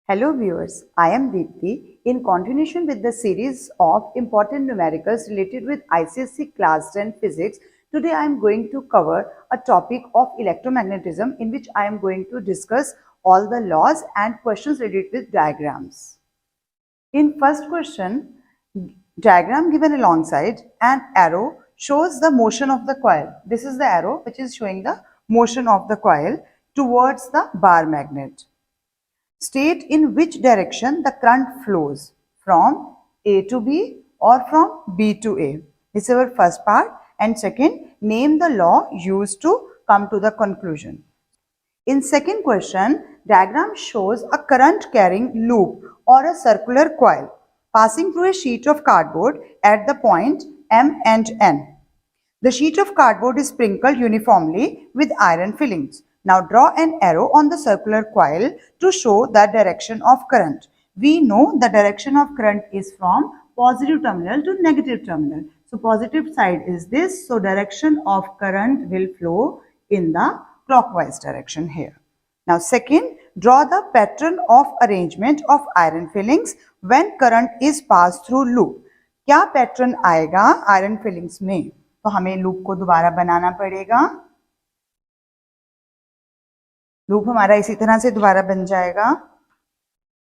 Hello viewers, I am Deepthi. In continuation with the series of important numericals related with ICSE Class 10 Physics, today I am going to cover a topic of electromagnetism in which I am going to discuss all the laws and questions related with diagrams. In first question, diagram given alongside an arrow shows the motion of the coil. This is the arrow which is showing the motion of the coil towards the bar magnet. State in which direction the current flows, from A to B or from B to A. This is our first part. And second, name the law used to come to the conclusion. In second question, diagram shows a current carrying loop or a circular coil passing through a sheet of cardboard at the point M and N. The sheet of cardboard is sprinkled uniformly with iron fillings. Now draw an arrow on the circular coil to show the direction of current. We know the direction of current is from positive terminal to negative terminal. So positive side is this. So direction of current will flow in the clockwise direction here. Now second, draw the pattern of arrangement of iron fillings when current is passed through loop. क्या pattern आएगा iron filings में? तो हमें loop को दोबारा बनाना पड़ेगा. Loop हमारा इसी तरह से दोबारा बन जाएगा.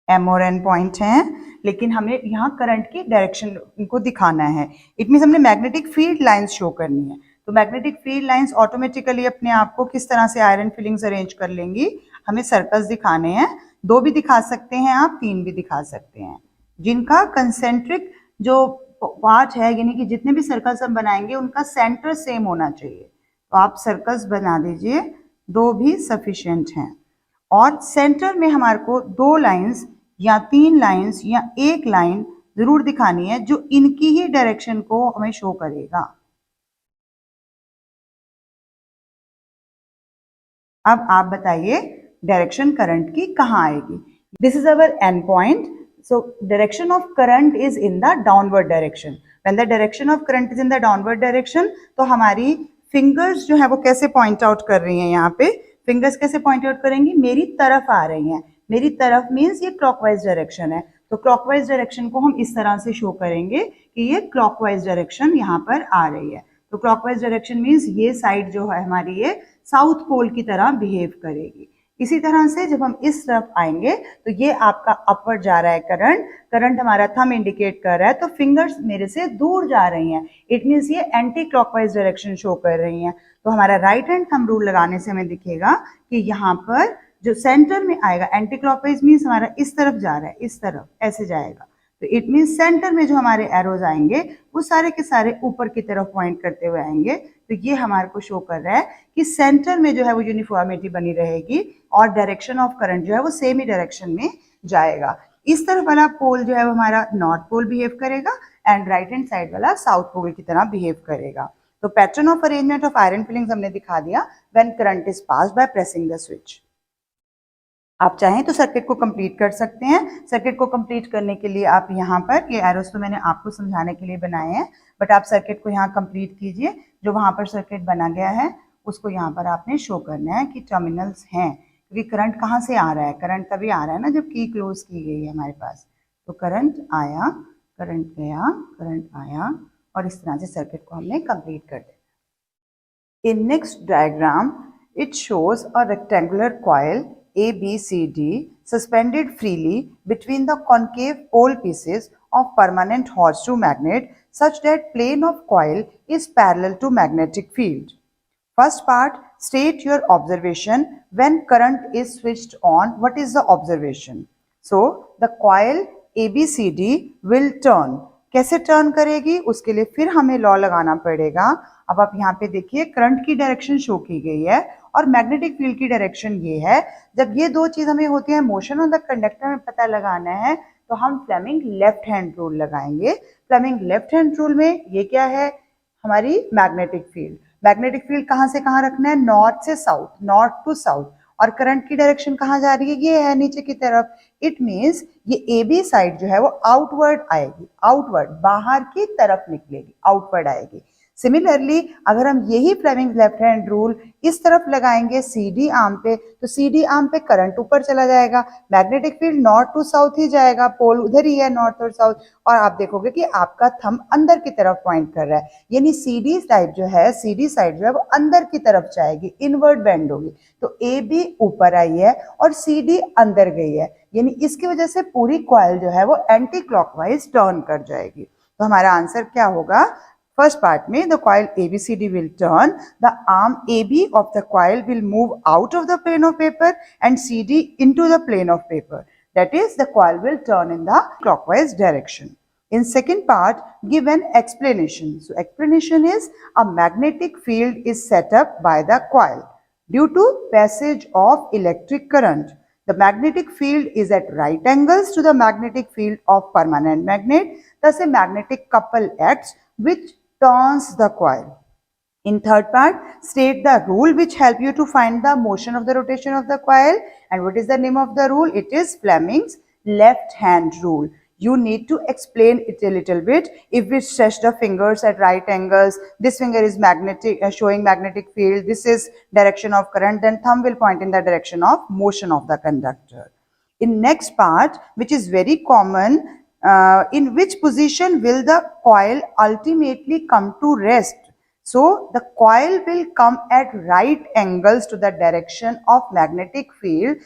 M और N पॉइंट हैं, लेकिन हमें यहाँ करंट की डायरेक्शन को दिखाना है. इट मीन्स हमने मैग्नेटिक फील्ड लाइंस शो करनी है. तो मैग्नेटिक फील्ड लाइंस ऑटोमेटिकली अपने आप को किस तरह से आयरन फिलिंग्स अरेंज कर लेंगी. हमें सर्कल्स दिखाने हैं. 2 भी दिखा सकते हैं आप, 3 भी दिखा सकते हैं, जिनका कंसेंट्रिक जो पार्ट है, यानी कि जितने भी सर्कल्स हम बनाएंगे उनका सेंटर सेम होना चाहिए. तो आप सर्कल्स बना दीजिए. 2 भी सफिशिएंट हैं. और सेंटर में हमारे को 2 लाइंस या 3 लाइंस या 1 लाइन जरूर दिखानी है जो इनकी ही डायरेक्शन को हमें शो करेगा. अब आप बताइए डायरेक्शन करंट की कहाँ आएगी. This is our N point. So direction of current is in the downward direction. When the direction of current is in the downward direction, तो हमारी fingers जो है वो कैसे point out कर रही हैं. यहाँ पे fingers कैसे point out करेंगी, मेरी तरफ आ रही हैं. मेरी तरफ means ये clockwise direction है. तो clockwise direction को हम इस तरह से show करेंगे कि ये clockwise direction यहाँ पर आ रही है. तो clockwise direction means ये side जो है हमारी ये साउथ पोल की तरह behave करेगी. इसी तरह से जब हम इस तरफ आएंगे तो ये आपका अपवर्ड जा रहा है करंट. करंट हमारा थंब इंडिकेट कर रहा है, तो फिंगर्स मेरे से दूर जा रही हैं. इट मीन्स ये एंटी क्लॉकवाइज डायरेक्शन शो कर रही हैं. तो हमारा राइट हैंड थंब रूल लगाने से हमें दिखेगा कि यहाँ पर जो सेंटर में आएगा, एंटी क्लॉकवाइज मीन्स हमारा इस तरफ जा रहा है, इस तरफ ऐसे जाएगा. तो इट मीन्स सेंटर में जो हमारे एरोज आएंगे वो सारे के सारे ऊपर की तरफ पॉइंट करते हुए आएंगे. तो ये हमारे को शो कर रहा है कि सेंटर में जो है वो यूनिफॉर्मिटी बनी रहेगी और डायरेक्शन ऑफ करंट जो है वो सेम ही डायरेक्शन में जाएगा. इस तरफ वाला पोल जो है वो हमारा नॉर्थ पोल बिहेव करेगा एंड राइट हैंड साइड वाला साउथ पोल की तरह बिहेव करेगा. तो pattern of arrangement of iron filings हमने दिखा दिया when current is passed by pressing the switch. आप चाहें तो सर्किट को कंप्लीट कर सकते हैं. सर्किट को कंप्लीट करने के लिए आप यहाँ पर ये एरोस तो मैंने आपको समझाने के लिए बनाए हैं, बट आप सर्किट को यहाँ कंप्लीट कीजिए. जो वहाँ पर सर्किट बना गया है उसको यहाँ पर आपने शो करना है कि टर्मिनल्स हैं, क्योंकि करंट कहाँ से आ रहा है. करंट तभी आ रहा है ना जब की क्लोज की गई है हमारे पास. तो करंट आया, करंट गया, करंट आया, और इस तरह से सर्किट को हमने कंप्लीट कर दिया. In next diagram it shows a rectangular coil ABCD suspended freely between the concave pole pieces of permanent horseshoe magnet such that plane of coil is parallel to magnetic field. First part, state your observation when current is switched on. What is the observation? So the coil ABCD will turn. कैसे turn करेगी उसके लिए फिर हमें law लगाना पड़ेगा. अब आप यहाँ पे देखिए करंट की डायरेक्शन शो की गई है और मैग्नेटिक फील्ड की डायरेक्शन ये है. जब ये 2 चीज हमें होती है मोशन ऑन द कंडक्टर में पता लगाना है तो हम फ्लेमिंग लेफ्ट हैंड रूल लगाएंगे. फ्लेमिंग लेफ्ट हैंड रूल में ये क्या है, हमारी मैग्नेटिक फील्ड. मैग्नेटिक फील्ड कहाँ से कहाँ रखना है, नॉर्थ से साउथ, नॉर्थ टू साउथ. और करंट की डायरेक्शन कहाँ जा रही है, ये है नीचे की तरफ. इट मीन्स ये ए बी साइड जो है वो आउटवर्ड आएगी, आउटवर्ड बाहर की तरफ निकलेगी, आउटवर्ड आएगी. सिमिलरली अगर हम यही फ्लेमिंग्स लेफ्ट हैंड रूल इस तरफ लगाएंगे CD आर्म पे, तो CD आर्म पे करंट ऊपर चला जाएगा, magnetic field north to south ही जाएगा, पोल उधर ही है नॉर्थ और साउथ, और आप देखोगे कि आपका थंब अंदर की तरफ पॉइंट कर रहा है, यानी CD साइड जो है वो अंदर की तरफ जाएगी, इनवर्ड बेंड होगी। तो AB ऊपर आई है और CD अंदर गई है, यानी इसकी वजह से पूरी कॉइल जो है वो एंटी क्लॉकवाइज टर्न कर जाएगी। तो हमारा आंसर क्या होगा? First part में the coil ABCD will turn, the arm AB of the coil will move out of the plane of paper and CD into the plane of paper. That is, the coil will turn in the clockwise direction. In second part, give an explanation. So explanation is a magnetic field is set up by the coil due to passage of electric current. The magnetic field is at right angles to the magnetic field of permanent magnet. Thus, a magnetic couple acts which turns the coil. In third part, state the rule which help you to find the motion of the rotation of the coil. And what is the name of the rule? It is Fleming's left hand rule. You need to explain it a little bit. If we stretch the fingers at right angles, this finger is magnetic, showing magnetic field, this is direction of current, then thumb will point in the direction of motion of the conductor. In next part, which is very common, in which position will the coil ultimately come to rest? So the coil will come at right angles to the direction of magnetic field,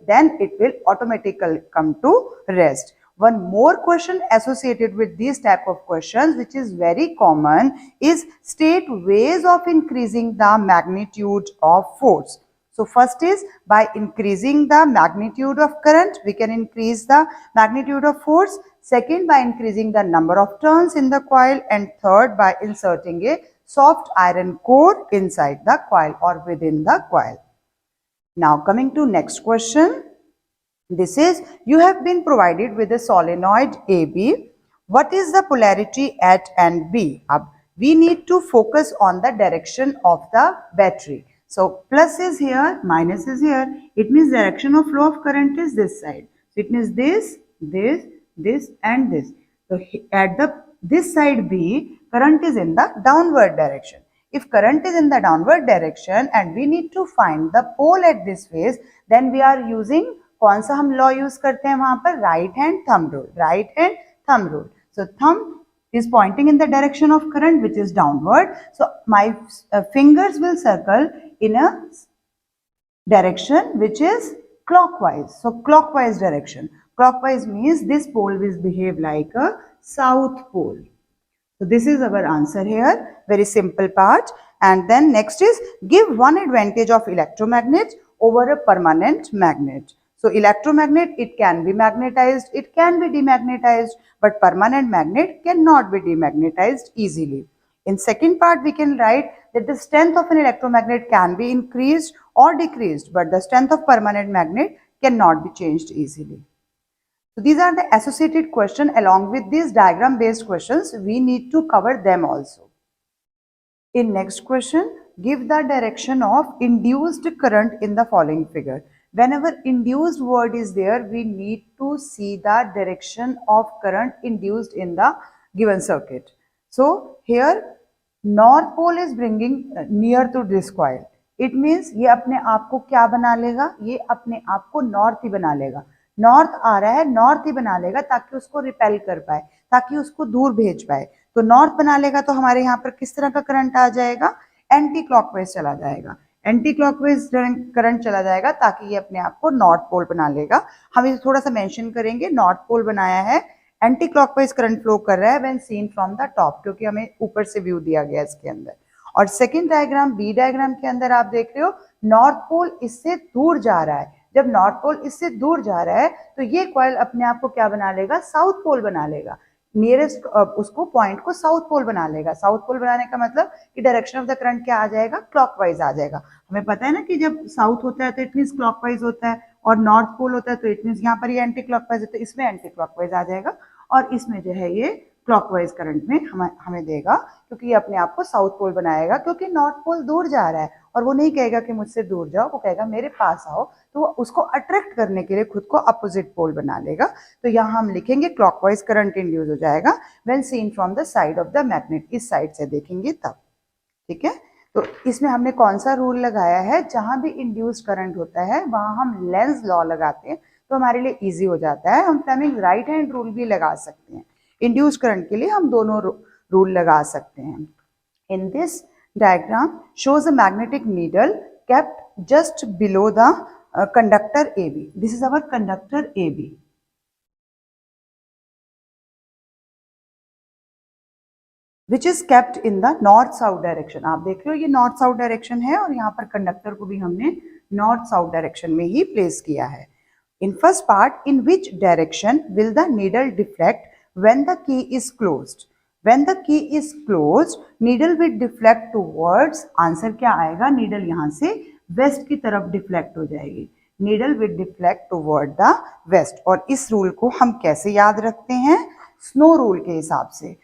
then it will automatically come to rest. One more question associated with these type of questions, which is very common, is state ways of increasing the magnitude of force. So first is by increasing the magnitude of current, we can increase the magnitude of force. Second, by increasing the number of turns in the coil, and third, by inserting a soft iron core inside the coil or within the coil. Now coming to next question. This is, you have been provided with a solenoid AB. What is the polarity at and B? We need to focus on the direction of the battery. So plus is here, minus is here. It means direction of flow of current is this side. So it means this, this and this. So at this side B, current is in the downward direction. If current is in the downward direction and we need to find the pole at this phase, then we are using, कौन सा हम law use करते हैं वहां पर? Right hand thumb rule, right hand thumb rule. So thumb is pointing in the direction of current which is downward, so my fingers will circle in a direction which is clockwise. So clockwise direction, clockwise means this pole will behave like a south pole. So this is our answer here, very simple part. And then next is, give one advantage of electromagnet over a permanent magnet. So electromagnet, it can be magnetized, it can be demagnetized, but permanent magnet cannot be demagnetized easily. In second part, we can write that the strength of an electromagnet can be increased or decreased, but the strength of permanent magnet cannot be changed easily. So these are the associated questions. Along with these diagram based questions, we need to cover them also. In next question, give the direction of induced current in the following figure. Whenever induced word is there, we need to see the direction of current induced in the given circuit. So here north pole is bringing near to this coil. It means ये अपने आप को क्या बना लेगा? ये अपने आप को नॉर्थ ही बना लेगा. नॉर्थ आ रहा है, नॉर्थ ही बना लेगा ताकि उसको रिपेल कर पाए, ताकि उसको दूर भेज पाए. तो नॉर्थ बना लेगा तो हमारे यहाँ पर किस तरह का करंट आ जाएगा? एंटी क्लॉकवाइज चला जाएगा. एंटी क्लॉकवाइज करंट चला जाएगा ताकि ये अपने आप को नॉर्थ पोल बना लेगा. हम इसे थोड़ा सा मेंशन करेंगे. नॉर्थ पोल बनाया है, एंटी क्लॉकवाइज करंट फ्लो कर रहा है when seen from the top, क्योंकि हमें ऊपर से व्यू दिया गया इसके अंदर. और सेकेंड डायग्राम, बी डायग्राम के अंदर आप देख रहे हो नॉर्थ पोल इससे दूर जा रहा है. जब नॉर्थ पोल इससे दूर जा रहा है तो ये कॉइल अपने आप को क्या बना लेगा? साउथ पोल बना लेगा. नियरेस्ट उसको पॉइंट को साउथ पोल बना लेगा. साउथ पोल बनाने का मतलब कि डायरेक्शन ऑफ द करंट क्या आ जाएगा? क्लॉकवाइज आ जाएगा. हमें पता है ना कि जब साउथ होता है तो इट मींस क्लॉकवाइज होता है, और नॉर्थ पोल होता है तो इट मींस यहाँ पर ये एंटी क्लॉकवाइज होता है, इसमें एंटी क्लॉकवाइज आ जाएगा, और इसमें जो है ये क्लॉकवाइज करंट में हमें देगा, क्योंकि ये अपने आप को साउथ पोल बनाएगा, क्योंकि नॉर्थ पोल दूर जा रहा है और वो नहीं कहेगा कि मुझसे दूर जाओ, वो कहेगा मेरे पास आओ, तो वो उसको अट्रैक्ट करने के लिए खुद को अपोजिट पोल बना लेगा। तो यहाँ हम लिखेंगे क्लॉकवाइज करंट इंड्यूस हो जाएगा when seen from the side of the magnet, इस साइड से देखेंगे तब। ठीक है, तो इसमें हमने कौन सा रूल लगाया है, जहां भी इंड्यूस्ड करंट होता है वहां हम लेंज लॉ लगाते हैं, तो हमारे लिए इजी हो जाता है। हम फ्लेमिंग राइट हैंड रूल भी लगा सकते हैं, इंड्यूस्ड करंट के लिए हम दोनों रूल लगा सकते हैं। In this diagram shows a magnetic needle kept just below the conductor AB. This is our conductor AB. Which is kept in the north south direction. आप देख रहे हो ये नॉर्थ साउथ डायरेक्शन है और यहाँ पर कंडक्टर को भी हमने नॉर्थ साउथ डायरेक्शन में ही प्लेस किया है। In first part, in which direction will the needle deflect when the key is closed? When the key is closed, needle will deflect towards, answer क्या आएगा, needle यहाँ से वेस्ट की तरफ deflect हो जाएगी, needle will deflect toward the west। और इस रूल को हम कैसे याद रखते हैं, स्नो रूल के हिसाब से,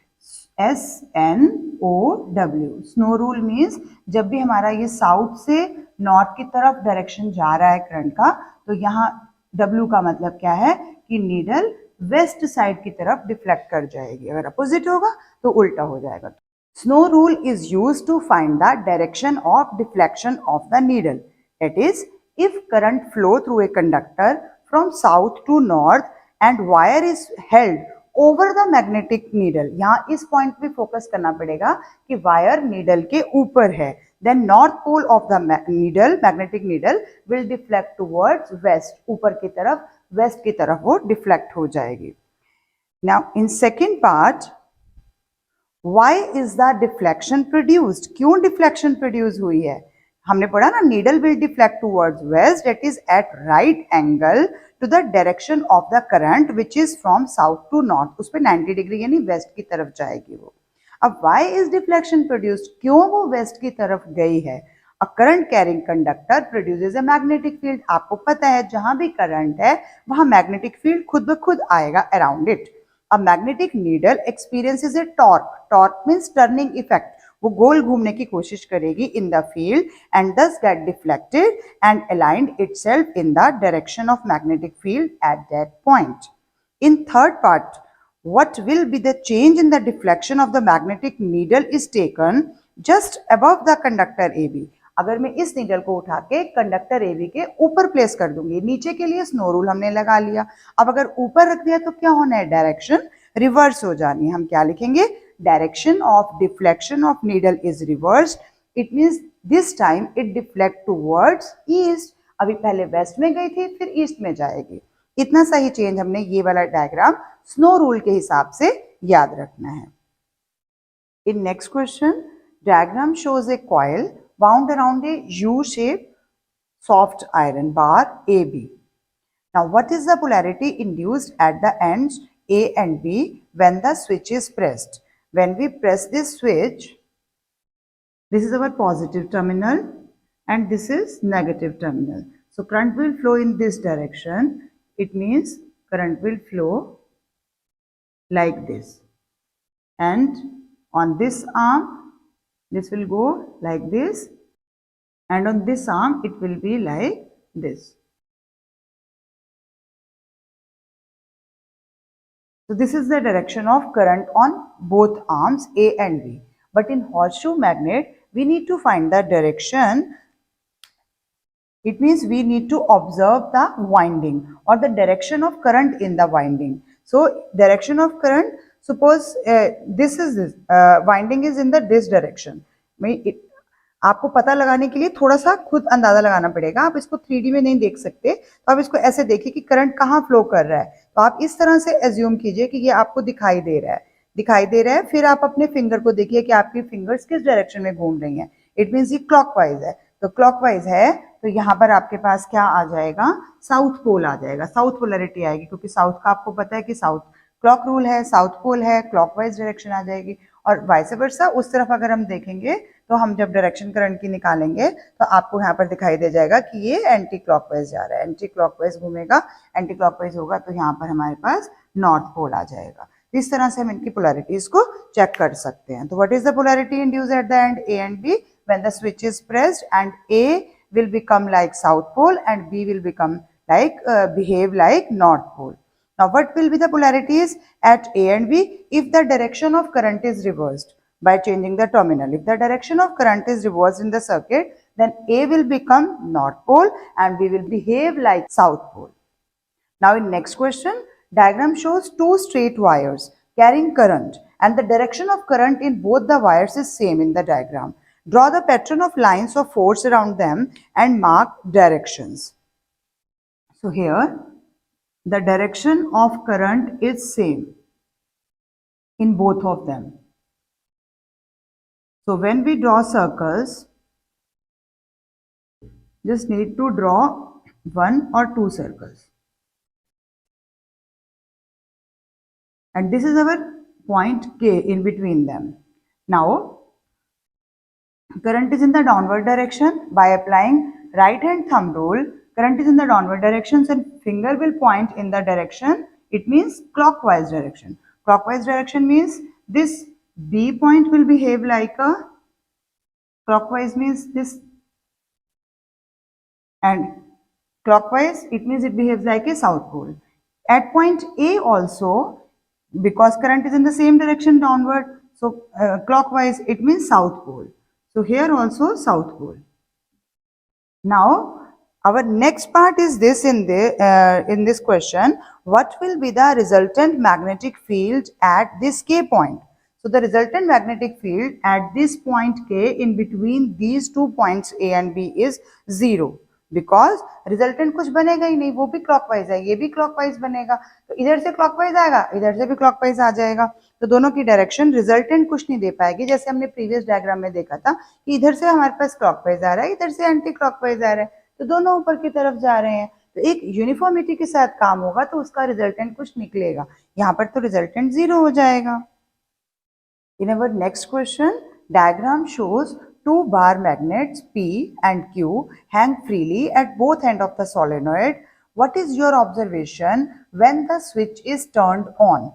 SNOW, स्नो रूल मीन्स जब भी हमारा ये साउथ से नॉर्थ की तरफ डायरेक्शन जा रहा है करंट का, तो यहाँ W का मतलब क्या है कि नीडल वेस्ट साइड की तरफ डिफ्लेक्ट कर जाएगी, अगर अपोजिट होगा तो उल्टा हो जाएगा। Snow rule is used to find the direction of deflection of the needle. It is if current flow through a conductor from south to north and wire is held over the magnetic needle. यहाँ इस point पे focus करना पड़ेगा कि wire needle के ऊपर है, then north pole of the needle, magnetic needle will deflect towards west, ऊपर की तरफ, west की तरफ वो deflect हो जाएगी। Now in second part, why is the deflection produced? क्यों deflection produce हुई है? हमने पढ़ा ना, needle will deflect towards west, that is at right angle to the direction of the current which is from south to north, उस पे 90 degree यानी west की तरफ जाएगी वो। अब why is deflection produced? क्यों वो वेस्ट की तरफ गई है? A current carrying conductor produces a magnetic field. आपको पता है जहां भी करंट है वहां मैग्नेटिक फील्ड खुद ब खुद आएगा around it. A magnetic needle experiences a torque. Torque means turning effect. वो गोल घूमने की कोशिश करेगी in the field and thus get deflected and aligned itself in the direction of magnetic field at that point. In third part, what will be the change in the deflection of the magnetic needle is taken just above the conductor AB. अगर मैं इस needle को उठा के conductor AB के ऊपर place कर दूंगी, नीचे के लिए स्नो रूल हमने लगा लिया, अब अगर ऊपर रख दिया तो क्या होना है, डायरेक्शन रिवर्स हो जानी है। हम क्या लिखेंगे, direction of deflection of needle is reverse, it means this time it deflect towards east. अभी पहले वेस्ट में गई थी फिर ईस्ट में जाएगी। इतना सही चेंज हमने ये वाला डायग्राम स्नो रूल के हिसाब से याद रखना है। In next question, diagram shows A coil wound around a U-shaped soft iron bar AB. Now, what is the polarity induced at the ends A and B when the switch is pressed? When we press this switch, this is our positive terminal and this is negative terminal. So, current will flow in this direction. It means current will flow like this. And on this arm, this will go like this, and on this arm it will be like this. So this is the direction of current on both arms A and B. But in horseshoe magnet, we need to find the direction. It means we need to observe the winding or the direction of current in the winding. So direction of current, suppose this is this winding is in the this direction. आपको पता लगाने के लिए थोड़ा सा खुद अंदाजा लगाना पड़ेगा, आप इसको 3D में नहीं देख सकते, तो आप इसको ऐसे देखिए कि करंट कहाँ फ्लो कर रहा है, तो आप इस तरह से एज्यूम कीजिए कि ये आपको दिखाई दे रहा है, फिर आप अपने फिंगर को देखिए कि आपकी फिंगर्स किस डायरेक्शन में घूम रही हैं। इट मीन्स ये क्लॉकवाइज है, तो क्लॉकवाइज है तो यहाँ पर आपके पास क्या आ जाएगा, साउथ पोल आ जाएगा, साउथ पोलरिटी आएगी, क्योंकि साउथ का आपको पता है कि साउथ क्लॉक रूल है, साउथ पोल है, क्लॉकवाइज डायरेक्शन आ जाएगी। और वाइस वर्सा उस तरफ अगर हम देखेंगे तो हम जब डायरेक्शन करंट की निकालेंगे तो आपको यहाँ पर दिखाई दे जाएगा कि ये एंटी क्लॉकवाइज जा रहा है, एंटी क्लॉकवाइज घूमेगा, एंटी क्लॉकवाइज होगा तो यहाँ पर हमारे पास नॉर्थ पोल आ जाएगा। इस तरह से हम इनकी पोलैरिटीज को चेक कर सकते हैं। तो what is the polarity induced at the end A and B when the switch is pressed, and A will become like south pole and B will become like behave like north pole. Now what will be the polarities at A and B if the direction of current is reversed by changing the terminal? If the direction of current is reversed in the circuit, then A will become north pole and B will behave like south pole. Now in next question, diagram shows two straight wires carrying current and the direction of current in both the wires is same in the diagram. Draw the pattern of lines of force around them and mark directions. So here the direction of current is same in both of them. So when we draw circles, just need to draw one or two circles. And this is our point K in between them. Now, current is in the downward direction. By applying right hand thumb rule, current is in the downward direction and finger will point in the direction. It means clockwise direction. Clockwise direction means this B point will behave like a clockwise means this, and clockwise it means it behaves like a south pole. At point A also, because current is in the same direction downward, so clockwise it means south pole. So here also south pole. Now our next part is this in this question, what will be the resultant magnetic field at this K point? So the resultant magnetic field at this point K in between these 2 points A and B is 0. Because resultant कुछ बनेगा ही नहीं, वो भी clockwise है, ये भी clockwise बनेगा, तो इधर से क्लॉकवाइज आएगा, इधर से भी क्लॉकवाइज आ जाएगा, तो दोनों की डायरेक्शन रिजल्टेंट कुछ नहीं दे पाएगी। जैसे हमने प्रीवियस डायग्राम में देखा था कि इधर से हमारे पास क्लॉकवाइज आ रहा है, इधर से एंटी क्लॉकवाइज आ रहा है, तो दोनों ऊपर की तरफ जा रहे हैं, तो एक यूनिफॉर्मिटी के साथ काम होगा तो उसका रिजल्टेंट कुछ निकलेगा। यहाँ पर तो रिजल्टेंट 0 हो जाएगा। In our next question, diagram shows two bar magnets P and Q hang freely at both ends of the solenoid. What is your observation when the switch is turned on?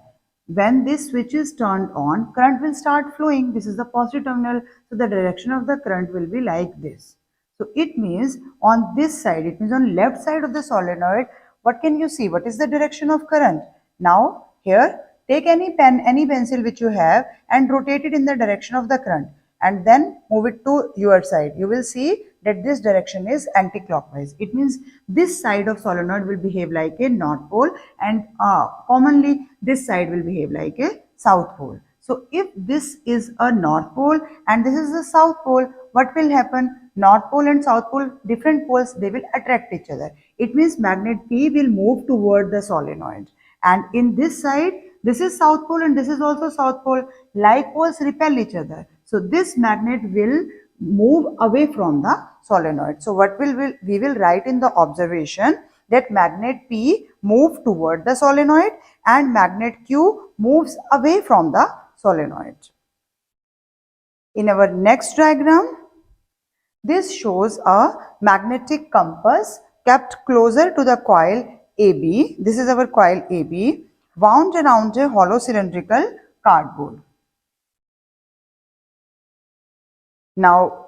When this switch is turned on, current will start flowing. This is the positive terminal, so the direction of the current will be like this. So it means on this side, it means on left side of the solenoid, what can you see? What is the direction of current? Now here, take any pen, any pencil which you have and rotate it in the direction of the current, and then move it to your side. You will see that this direction is anti-clockwise. It means this side of solenoid will behave like a north pole, and commonly this side will behave like a south pole. So if this is a north pole and this is the south pole, what will happen? North pole and south pole, different poles, they will attract each other. It means magnet P will move toward the solenoid, and in this side, this is south pole and this is also south pole. Like poles repel each other. So this magnet will move away from the solenoid. So what we will write in the observation that magnet P move toward the solenoid and magnet Q moves away from the solenoid. In our next diagram, this shows a magnetic compass kept closer to the coil AB. This is our coil AB, wound around a hollow cylindrical cardboard. Now,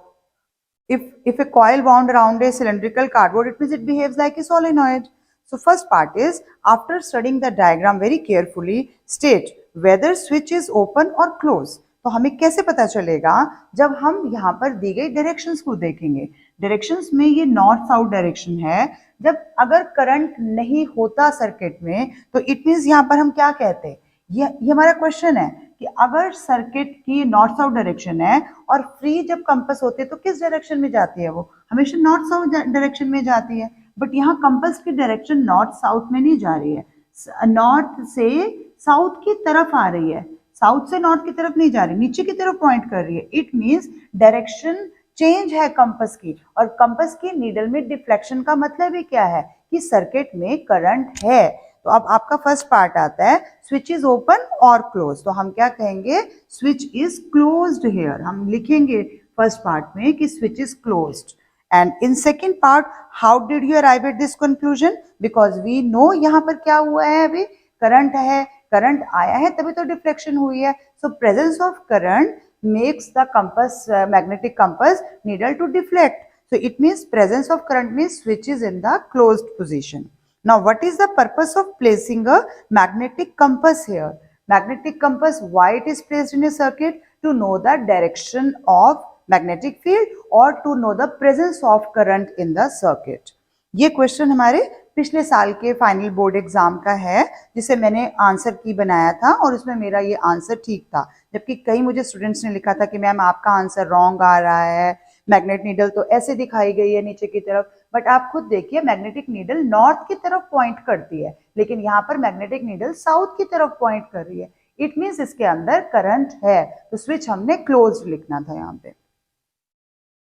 if a coil wound around a cylindrical cardboard, it means it behaves like a solenoid. So first part is, after studying the diagram very carefully, state whether switch is open or closed. तो हमें कैसे पता चलेगा? जब हम यहाँ पर दी गई डायरेक्शंस को देखेंगे। डायरेक्शंस में ये नॉर्थ साउथ डायरेक्शन है। जब अगर करंट नहीं होता सर्किट में, तो इट मीन्स यहाँ पर हम क्या कहते हैं? ये हमारा क्वेश्चन है कि अगर सर्किट की नॉर्थ साउथ डायरेक्शन है और फ्री जब कंपास होते हैं तो किस डायरेक्शन में जाती है? वो हमेशा नॉर्थ साउथ डायरेक्शन में जाती है। बट यहाँ कंपास की डायरेक्शन नॉर्थ साउथ में नहीं जा रही है, नॉर्थ से साउथ की तरफ आ रही है, साउथ से नॉर्थ की तरफ नहीं जा रही, नीचे की तरफ पॉइंट कर रही है। इट मीन्स डायरेक्शन चेंज है कंपास की, और कंपास की नीडल में डिफ्लेक्शन का मतलब ही क्या है कि सर्किट में करंट है। तो अब आपका फर्स्ट पार्ट आता है, स्विच इज ओपन और क्लोज। तो हम क्या कहेंगे? Switch is closed here. हम लिखेंगे फर्स्ट पार्ट में कि switch is closed. And in second part, how did you arrive at this conclusion? Because we know यहाँ पर क्या हुआ है, अभी करंट है, करंट आया है तभी तो डिफ्लेक्शन हुई है। So presence of current makes the compass magnetic compass needle to deflect. So it means presence of current means switch is in the closed position. Now what is the purpose of placing a magnetic compass here? Magnetic compass, why it is placed in a circuit? To know the direction of magnetic field or to know the presence of current in the circuit. ये question हमारे पिछले साल के final board exam का है, जिसे मैंने answer की बनाया था और उसमें मेरा ये आंसर ठीक था, जबकि कई मुझे स्टूडेंट्स ने लिखा था कि मैम आपका आंसर रॉन्ग आ रहा है, मैग्नेट नीडल तो ऐसे दिखाई गई है नीचे की तरफ, बट आप खुद देखिए मैग्नेटिक नीडल नॉर्थ की तरफ पॉइंट करती है, लेकिन यहाँ पर मैग्नेटिक नीडल साउथ की तरफ पॉइंट कर रही है। इट मीन्स इसके अंदर करंट है, तो स्विच हमने क्लोज्ड लिखना था यहाँ पे।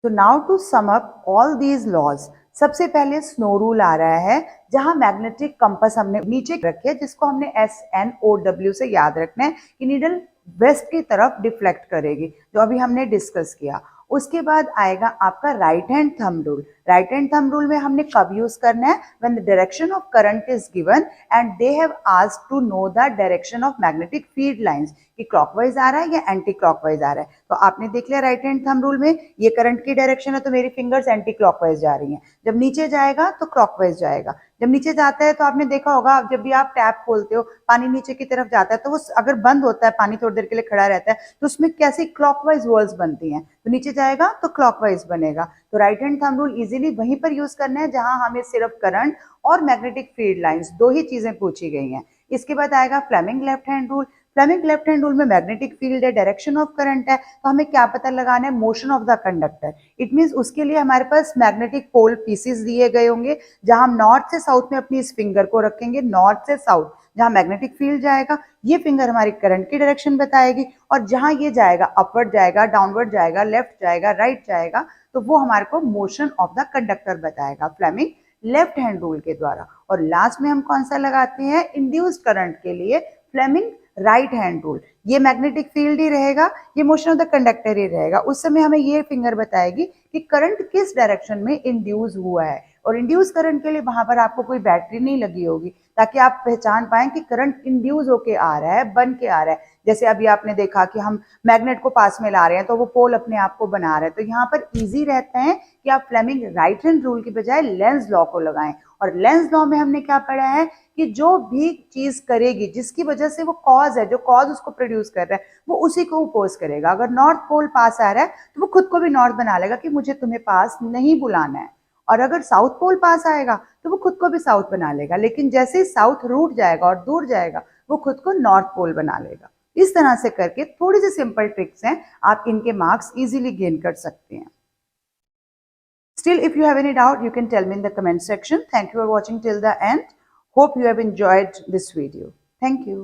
तो now to sum up all these laws, सबसे पहले स्नो रूल आ रहा है, जहां मैग्नेटिक कंपास हमने नीचे रखे है, जिसको हमने SNOW से याद रखना है कि नीडल वेस्ट की तरफ डिफ्लेक्ट करेगी, जो अभी हमने डिस्कस किया। उसके बाद आएगा आपका right hand thumb rule. Right hand thumb rule में हमने कब यूज करना है? When the direction of current is given and they have asked to know the direction of magnetic field lines, कि क्लॉकवाइज आ रहा है या एंटी क्लॉकवाइज आ रहा है। तो आपने देख लिया राइट हैंड थंब रूल में ये करंट की डायरेक्शन है, तो मेरी फिंगर्स एंटी क्लॉकवाइज जा रही हैं। जब नीचे जाएगा तो क्लॉकवाइज जाएगा। जब नीचे जाता है तो आपने देखा होगा, जब भी आप टैप खोलते हो पानी नीचे की तरफ जाता है, तो वो अगर बंद होता है, पानी थोड़ी देर के लिए खड़ा रहता है, तो उसमें कैसी क्लॉकवाइज वॉल्स बनती हैं, तो नीचे जाएगा तो क्लॉकवाइज बनेगा। तो right hand thumb rule easily वहीं पर यूज करना है जहां हमें सिर्फ करंट और मैग्नेटिक फील्ड लाइंस दो ही चीजें पूछी गई हैं। इसके बाद आएगा Fleming left hand rule. Fleming left hand rule में मैग्नेटिक फील्ड है, डायरेक्शन ऑफ करंट है, तो हमें क्या पता लगाना है? Motion of the conductor. It means उसके लिए हमारे पास मैग्नेटिक पोल पीसेस दिए गए होंगे, जहां हम नॉर्थ से साउथ में अपनी इस फिंगर को रखेंगे, नॉर्थ से साउथ जहां मैग्नेटिक फील्ड जाएगा, ये फिंगर हमारी करंट की डायरेक्शन बताएगी, और जहां ये जाएगा अपवर्ड जाएगा, डाउनवर्ड जाएगा, लेफ्ट जाएगा, राइट जाएगा, तो वो हमारे को मोशन ऑफ द कंडक्टर बताएगा फ्लेमिंग लेफ्ट हैंड रूल के द्वारा। और लास्ट में हम कौन सा लगाते हैं? इंड्यूस्ड करंट के लिए फ्लेमिंग राइट हैंड रूल। ये मैग्नेटिक फील्ड ही रहेगा, ये मोशन ऑफ द कंडक्टर ही रहेगा। उस समय हमें ये फिंगर बताएगी कि करंट किस डायरेक्शन में इंड्यूस हुआ है, और इंड्यूस करंट के लिए वहां पर आपको कोई बैटरी नहीं लगी होगी, ताकि आप पहचान पाएं कि करंट इंड्यूस होके आ रहा है, बन के आ रहा है। जैसे अभी आपने देखा कि हम मैग्नेट को पास में ला रहे हैं, तो वो पोल अपने आप को बना रहे हैं, तो यहाँ पर इजी रहता है कि आप फ्लेमिंग राइट हैंड रूल की बजाय लेंज लॉ को लगाएं। और लेंज लॉ में हमने क्या पढ़ा है कि जो भी चीज करेगी, जिसकी वजह से वो कॉज है, जो कॉज उसको प्रोड्यूस कर रहा है, वो उसी को अपोज करेगा। अगर नॉर्थ पोल पास आ रहा है तो वो खुद को भी नॉर्थ बना लेगा कि मुझे तुम्हें पास नहीं बुलाना है, और अगर साउथ पोल पास आएगा तो वो खुद को भी साउथ बना लेगा। लेकिन जैसे ही साउथ रूट जाएगा और दूर जाएगा, वो खुद को नॉर्थ पोल बना लेगा। इस तरह से करके थोड़ी सी सिंपल ट्रिक्स हैं, आप इनके मार्क्स इजीली गेन कर सकते हैं। Still, if you have any doubt, you can tell me in the comment section. Thank you for watching till the end. Hope you have enjoyed this video. Thank you.